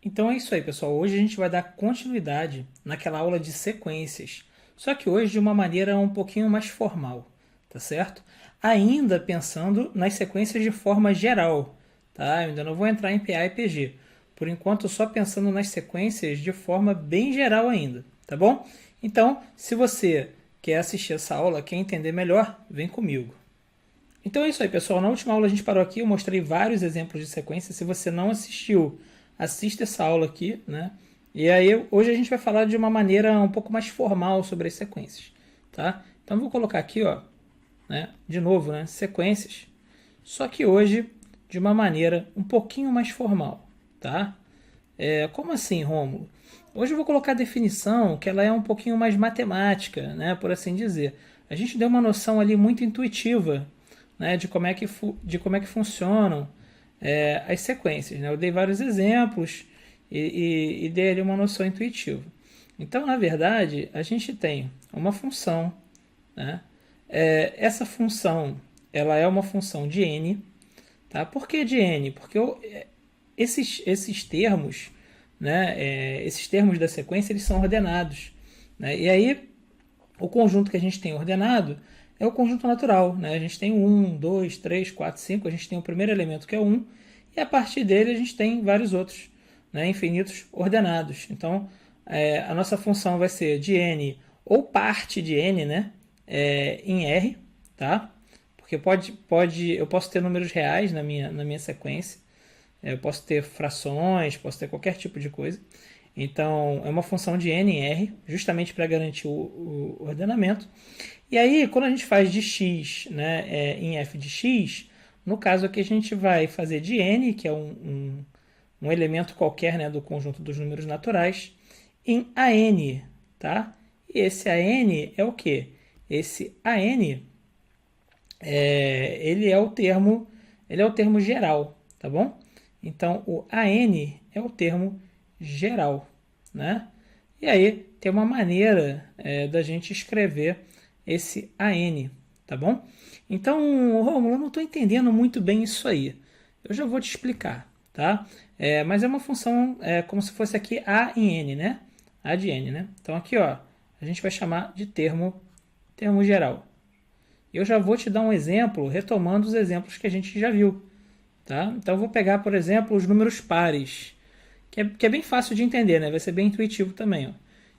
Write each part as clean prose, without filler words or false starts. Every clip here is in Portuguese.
Então é isso aí, pessoal. Hoje a gente vai dar continuidade naquela aula de sequências, só que hoje de uma maneira um pouquinho mais formal, tá certo? Ainda pensando nas sequências de forma geral, tá? Eu ainda não vou entrar em PA e PG. Por enquanto, só pensando nas sequências de forma bem geral ainda, tá bom? Então, se você quer assistir essa aula, quer entender melhor, vem comigo. Então é isso aí, pessoal. Na última aula a gente parou aqui, eu mostrei vários exemplos de sequência. Se você não assistiu, assista essa aula aqui, né? E aí hoje a gente vai falar de uma maneira um pouco mais formal sobre as sequências, tá? Então eu vou colocar aqui, ó, né? De novo, né? Sequências. Só que hoje de uma maneira um pouquinho mais formal, tá? Como assim, Rômulo? Hoje eu vou colocar a definição que ela é um pouquinho mais matemática, né? Por assim dizer. A gente deu uma noção ali muito intuitiva, né? De como é que funcionam as sequências, né? Eu dei vários exemplos e dei ali uma noção intuitiva. Então, na verdade, a gente tem uma função, né? Essa função ela é uma função de n, tá? Por que de n? Porque esses termos, né, esses termos da sequência, eles são ordenados, né? E aí, o conjunto que a gente tem ordenado é o conjunto natural, né? A gente tem 1, 2, 3, 4, 5, a gente tem o primeiro elemento que é 1, e a partir dele a gente tem vários outros, né, infinitos ordenados. Então, a nossa função vai ser de n ou parte de n, né, em R, tá? Porque eu posso ter números reais na minha sequência, eu posso ter frações, posso ter qualquer tipo de coisa. Então, é uma função de n em R, justamente para garantir o ordenamento. E aí, quando a gente faz de x, né, em f de x, no caso aqui a gente vai fazer de n, que é um elemento qualquer, né, do conjunto dos números naturais, em an, tá? E esse an é o quê? Esse an ele é o termo geral, tá bom? Então, o AN é o termo geral, né? E aí tem uma maneira da gente escrever esse AN, tá bom? Então, Romulo, eu não estou entendendo muito bem isso aí. Eu já vou te explicar, tá? Mas é uma função como se fosse aqui A em N, né? A de N, né? Então aqui, ó, a gente vai chamar de termo geral. Eu já vou te dar um exemplo retomando os exemplos que a gente já viu. Tá? Então eu vou pegar, por exemplo, os números pares, que é bem fácil de entender, né? Vai ser bem intuitivo também. Ó.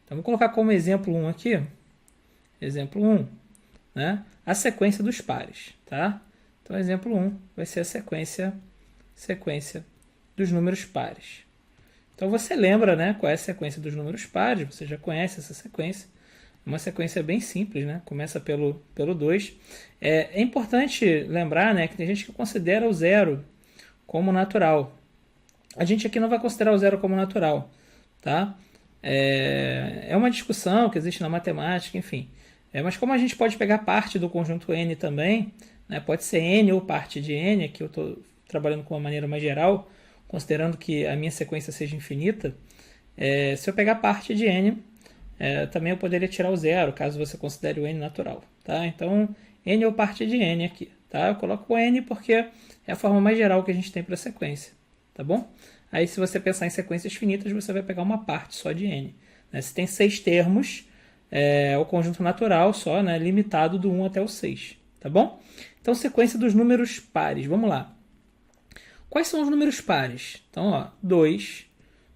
Então vou colocar como exemplo 1 aqui. Exemplo 1, né? A sequência dos pares. Tá? Então exemplo 1 vai ser a sequência dos números pares. Então você lembra, né, qual é a sequência dos números pares, você já conhece essa sequência. Uma sequência bem simples, né? Começa pelo 2. É importante lembrar, né, que tem gente que considera o zero como natural. A gente aqui não vai considerar o zero como natural, tá? É uma discussão que existe na matemática, enfim. Mas como a gente pode pegar parte do conjunto n também, né, pode ser n ou parte de n, aqui eu estou trabalhando com uma maneira mais geral, considerando que a minha sequência seja infinita, se eu pegar parte de n, também eu poderia tirar o zero, caso você considere o n natural. Tá? Então, n ou parte de n aqui. Tá? Eu coloco o n porque é a forma mais geral que a gente tem para a sequência. Tá bom? Aí, se você pensar em sequências finitas, você vai pegar uma parte só de n. Né? Se tem 6 termos, o conjunto natural só, né, limitado do 1 até o 6. Tá bom? Então, sequência dos números pares. Vamos lá. Quais são os números pares? Então, ó, 2,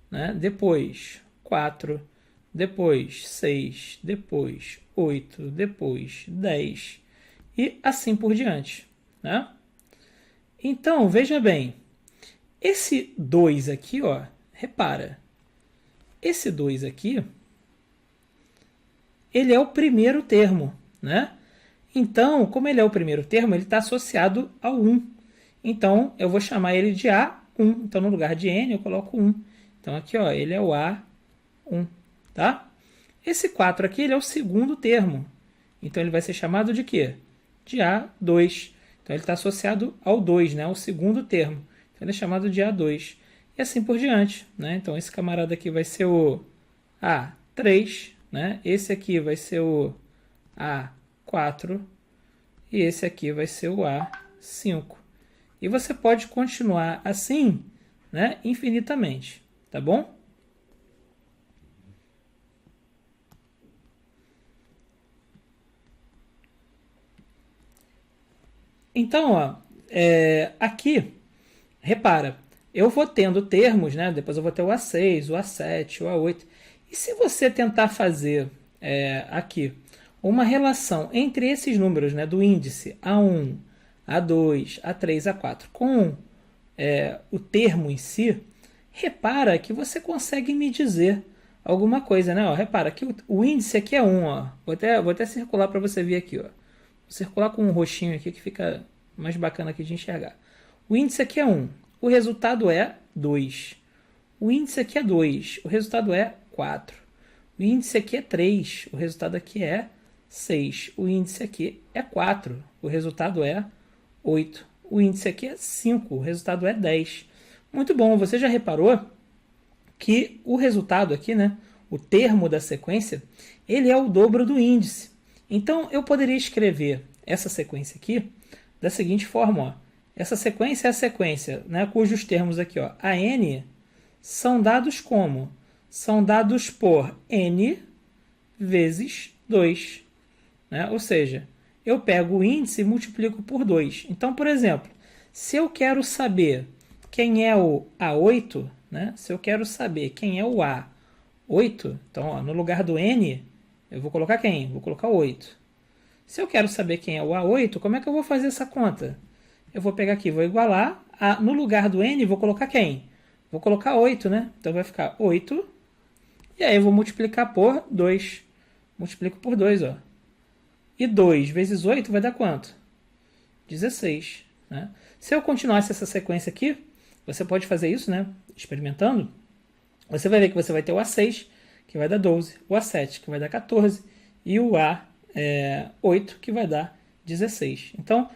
né? Depois 4, depois 6, depois 8, depois 10 e assim por diante, né? Então, veja bem, esse 2 aqui, ó, repara, esse 2 aqui, ele é o primeiro termo, né? Então, como ele é o primeiro termo, ele está associado ao 1. Então, eu vou chamar ele de A1. Então, no lugar de N, eu coloco 1. Então, aqui, ó, ele é o A1, tá? Esse 4 aqui, ele é o segundo termo. Então, ele vai ser chamado de quê? De A2. Então, ele está associado ao 2, né? O segundo termo. Então, ele é chamado de A2. E assim por diante, né? Então, esse camarada aqui vai ser o A3, né? Esse aqui vai ser o A4 e esse aqui vai ser o A5. E você pode continuar assim, né, infinitamente. tá bom? Então, ó, aqui, repara, eu vou tendo termos, né? Depois eu vou ter o A6, o A7, o A8. E se você tentar fazer aqui uma relação entre esses números, né, do índice A1, A2, A3, A4 com o termo em si, repara que você consegue me dizer alguma coisa, né? Ó, repara que o índice aqui é 1, ó. Vou até circular para você ver aqui, ó. Vou circular com um roxinho aqui que fica mais bacana aqui de enxergar. O índice aqui é 1, o resultado é 2. O índice aqui é 2, o resultado é 4. O índice aqui é 3, o resultado aqui é 6. O índice aqui é 4, o resultado é 8. O índice aqui é 5, o resultado é 10. Muito bom, você já reparou que o resultado aqui, né, o termo da sequência, ele é o dobro do índice. Então, eu poderia escrever essa sequência aqui da seguinte forma, ó. Essa sequência é a sequência, né, cujos termos aqui, ó, a n, são dados como? São dados por n vezes 2. Né? Ou seja, eu pego o índice e multiplico por 2. Então, por exemplo, se eu quero saber quem é o A8, né? Se eu quero saber quem é o A8, então ó, no lugar do n, eu vou colocar quem? Vou colocar 8. Se eu quero saber quem é o A8, como é que eu vou fazer essa conta? Eu vou pegar aqui, vou igualar, no lugar do n, vou colocar quem? Vou colocar 8, né? Então vai ficar 8, e aí eu vou multiplicar por 2. Multiplico por 2, ó. E 2 vezes 8 vai dar quanto? 16. Né? Se eu continuasse essa sequência aqui, você pode fazer isso, né? Experimentando. Você vai ver que você vai ter o A6, que vai dar 12, o A7, que vai dar 14, e o A8, que vai dar 16. Então,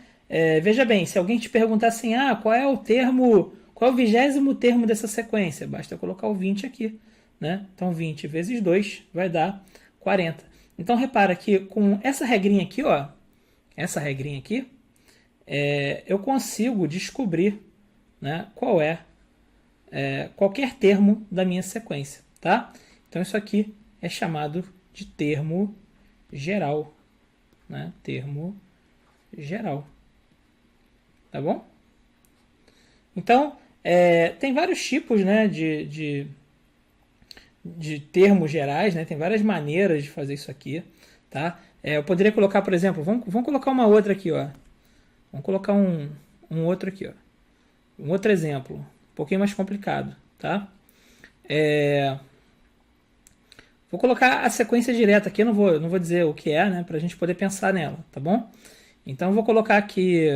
veja bem, se alguém te perguntar assim, qual é o 20º termo dessa sequência? Basta eu colocar o 20 aqui. Né? Então, 20 vezes 2 vai dar 40. Então, repara que com essa regrinha aqui, ó, eu consigo descobrir, né, qual é qualquer termo da minha sequência. Tá? Então, isso aqui é chamado de termo geral. Né? Termo geral. Tá bom? Então, tem vários tipos, né, de termos gerais, né? Tem várias maneiras de fazer isso aqui, tá? Eu poderia colocar, por exemplo, vamos colocar uma outra aqui, ó. Vamos colocar um outro aqui, ó. Um outro exemplo, um pouquinho mais complicado, tá? Vou colocar a sequência direta aqui, não vou dizer o que é, né? Pra gente poder pensar nela, tá bom? Então, eu vou colocar aqui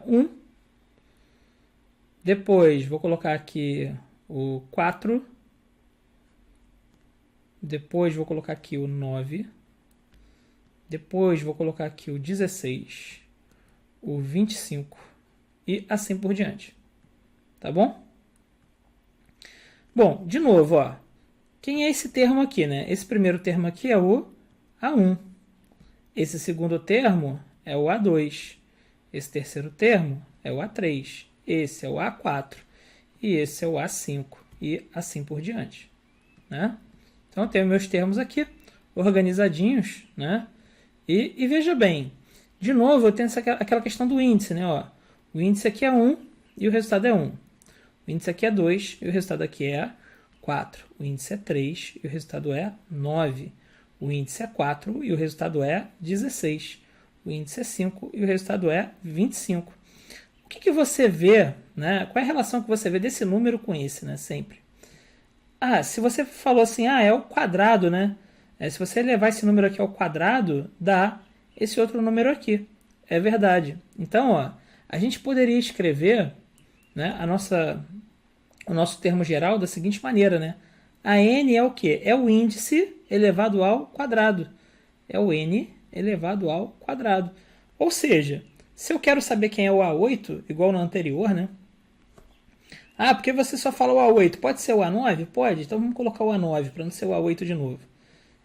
1. Depois, vou colocar aqui o 4. Depois vou colocar aqui o 9. Depois vou colocar aqui o 16, o 25 e assim por diante. Tá bom? Bom, de novo, ó. Quem é esse termo aqui, né? Esse primeiro termo aqui é o A1. Esse segundo termo é o A2. Esse terceiro termo é o A3. Esse é o A4. E esse é o A5. E assim por diante. Né? Então, eu tenho meus termos aqui, organizadinhos, né? E veja bem, de novo, eu tenho aquela questão do índice, né? Ó, o índice aqui é 1 e o resultado é 1. O índice aqui é 2 e o resultado aqui é 4. O índice é 3 e o resultado é 9. O índice é 4 e o resultado é 16. O índice é 5 e o resultado é 25. O que você vê, né? Qual é a relação que você vê desse número com esse, né? Sempre. Se você falou assim, é o quadrado, né? Se você levar esse número aqui ao quadrado, dá esse outro número aqui. É verdade. Então, ó, a gente poderia escrever, né, o nosso termo geral da seguinte maneira, né? A n é o quê? É o índice elevado ao quadrado. É o n elevado ao quadrado. Ou seja, se eu quero saber quem é o A8, igual no anterior, né? Porque você só falou o A8. Pode ser o A9? Pode. Então vamos colocar o A9 para não ser o A8 de novo.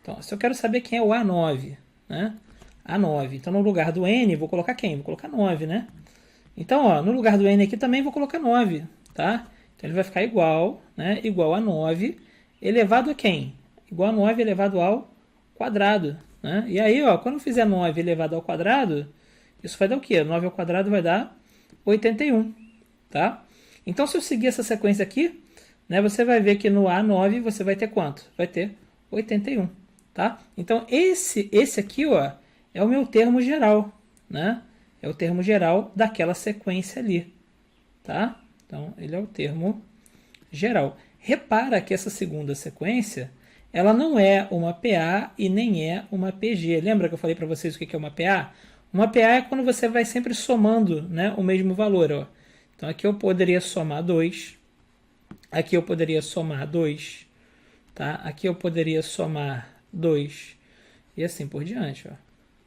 Então, se eu quero saber quem é o A9, né? A9. Então, no lugar do N, vou colocar quem? Vou colocar 9, né? Então, ó, no lugar do N aqui também vou colocar 9, tá? Então ele vai ficar igual, né? Igual a 9 elevado a quem? Igual a 9 elevado ao quadrado, né? E aí, ó, quando eu fizer 9 elevado ao quadrado, isso vai dar o quê? 9 ao quadrado vai dar 81, tá? Então, se eu seguir essa sequência aqui, né, você vai ver que no A9 você vai ter quanto? Vai ter 81, tá? Então, esse aqui, ó, é o meu termo geral, né? É o termo geral daquela sequência ali, tá? Então, ele é o termo geral. Repara que essa segunda sequência, ela não é uma PA e nem é uma PG. Lembra que eu falei para vocês o que é uma PA? Uma PA é quando você vai sempre somando, né, o mesmo valor, ó. Então, aqui eu poderia somar 2. Aqui eu poderia somar 2. Tá? Aqui eu poderia somar 2. E assim por diante, ó.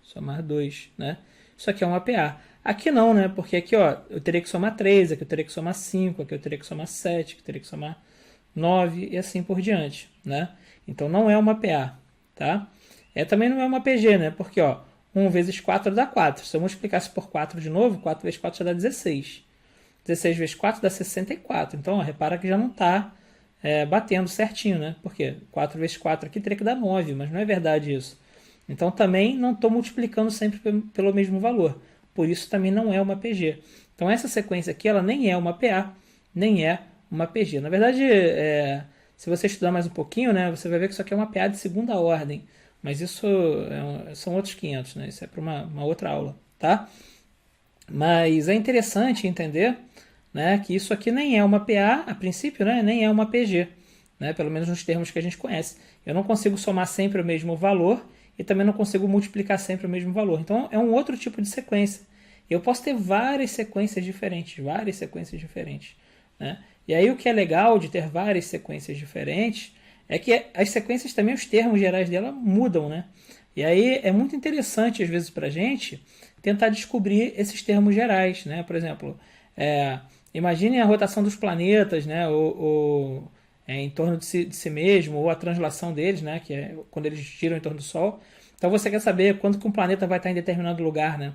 Somar 2, né? Isso aqui é uma PA. Aqui não, né? Porque aqui, ó, eu teria que somar 3, aqui eu teria que somar 5, aqui eu teria que somar 7, aqui eu teria que somar 9 e assim por diante, né? Então não é uma PA, tá? Também não é uma PG, né? Porque, ó, 1 vezes 4 dá 4. Se eu multiplicasse por 4 de novo, 4 vezes 4 já dá 16. 16 vezes 4 dá 64. Então, ó, repara que já não está batendo certinho, né? Porque 4 vezes 4 aqui teria que dar 9, mas não é verdade isso. Então, também não estou multiplicando sempre pelo mesmo valor. Por isso, também não é uma PG. Então, essa sequência aqui, ela nem é uma PA, nem é uma PG. Na verdade, se você estudar mais um pouquinho, né, você vai ver que isso aqui é uma PA de segunda ordem. Mas isso são outros 500, né? Isso é para uma outra aula, tá? Mas é interessante entender, né, que isso aqui nem é uma PA, a princípio, né, nem é uma PG, né, pelo menos nos termos que a gente conhece. Eu não consigo somar sempre o mesmo valor e também não consigo multiplicar sempre o mesmo valor. Então é um outro tipo de sequência. Eu posso ter várias sequências diferentes, né? E aí o que é legal de ter várias sequências diferentes é que as sequências também, os termos gerais dela mudam, né? E aí é muito interessante, às vezes, para a gente tentar descobrir esses termos gerais, né? Por exemplo, imagine a rotação dos planetas, né? Em torno de si mesmo, ou a translação deles, né? Que é quando eles giram em torno do Sol. Então você quer saber quando que um planeta vai estar em determinado lugar, né?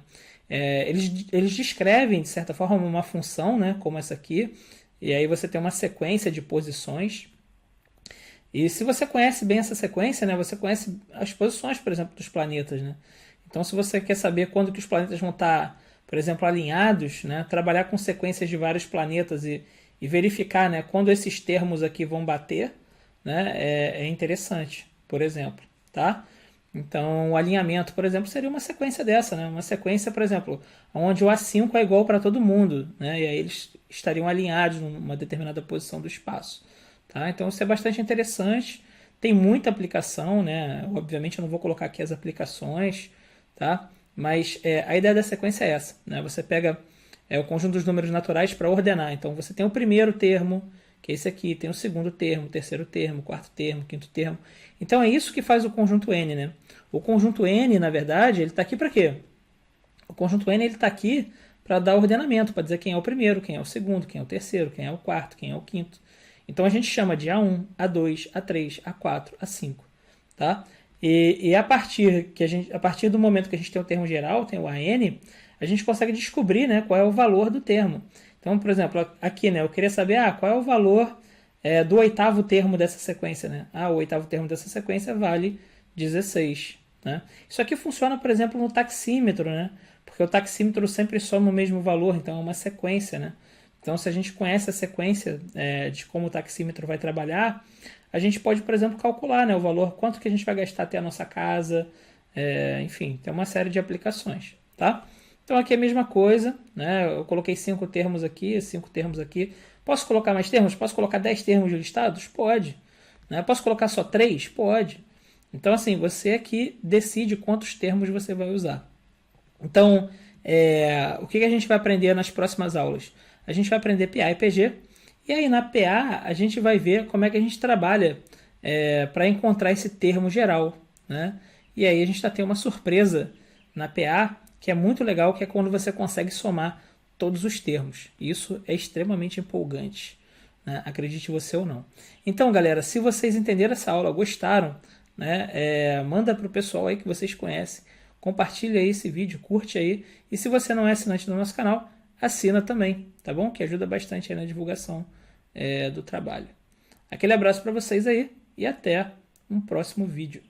Eles descrevem, de certa forma, uma função, né? Como essa aqui. E aí você tem uma sequência de posições. E se você conhece bem essa sequência, né? Você conhece as posições, por exemplo, dos planetas, né? Então, se você quer saber quando que os planetas vão estar, por exemplo, alinhados, né? Trabalhar com sequências de vários planetas e verificar, né? Quando esses termos aqui vão bater, né? É interessante, por exemplo, tá? Então, o alinhamento, por exemplo, seria uma sequência dessa, né? Uma sequência, por exemplo, onde o A5 é igual para todo mundo, né? E aí eles estariam alinhados numa determinada posição do espaço, tá? Então, isso é bastante interessante. Tem muita aplicação, né? Obviamente, eu não vou colocar aqui as aplicações, tá? Mas a ideia da sequência é essa, né? Você pega o conjunto dos números naturais para ordenar. Então, você tem o primeiro termo, que é esse aqui, tem o segundo termo, o terceiro termo, o quarto termo, o quinto termo. Então, é isso que faz o conjunto N, né? O conjunto N, na verdade, ele está aqui para quê? O conjunto N está aqui para dar ordenamento, para dizer quem é o primeiro, quem é o segundo, quem é o terceiro, quem é o quarto, quem é o quinto. Então, a gente chama de A1, A2, A3, A4, A5, tá? E a partir do momento que a gente tem o termo geral, tem o AN, a gente consegue descobrir, né, qual é o valor do termo. Então, por exemplo, aqui, né, eu queria saber qual é o valor do oitavo termo dessa sequência, né? O oitavo termo dessa sequência vale 16, né? Isso aqui funciona, por exemplo, no taxímetro, né? Porque o taxímetro sempre soma o mesmo valor, então é uma sequência, né? Então, se a gente conhece a sequência de como o taxímetro vai trabalhar, a gente pode, por exemplo, calcular, né, o valor, quanto que a gente vai gastar até a nossa casa, enfim, tem uma série de aplicações, tá? Então, aqui é a mesma coisa, né? Eu coloquei 5 termos aqui, 5 termos aqui. Posso colocar mais termos? Posso colocar 10 termos listados? Pode. Né? Posso colocar só 3? Pode. Então, assim, você aqui decide quantos termos você vai usar. Então, o que a gente vai aprender nas próximas aulas? A gente vai aprender PA e PG. E aí, na PA, a gente vai ver como é que a gente trabalha para encontrar esse termo geral, né? E aí, a gente tem uma surpresa na PA, que é muito legal, que é quando você consegue somar todos os termos. Isso é extremamente empolgante, né? Acredite você ou não. Então, galera, se vocês entenderam essa aula, gostaram, né? Manda para o pessoal aí que vocês conhecem, compartilha aí esse vídeo, curte aí. E se você não é assinante do nosso canal, assina também, tá bom? Que ajuda bastante aí na divulgação do trabalho. Aquele abraço para vocês aí e até um próximo vídeo.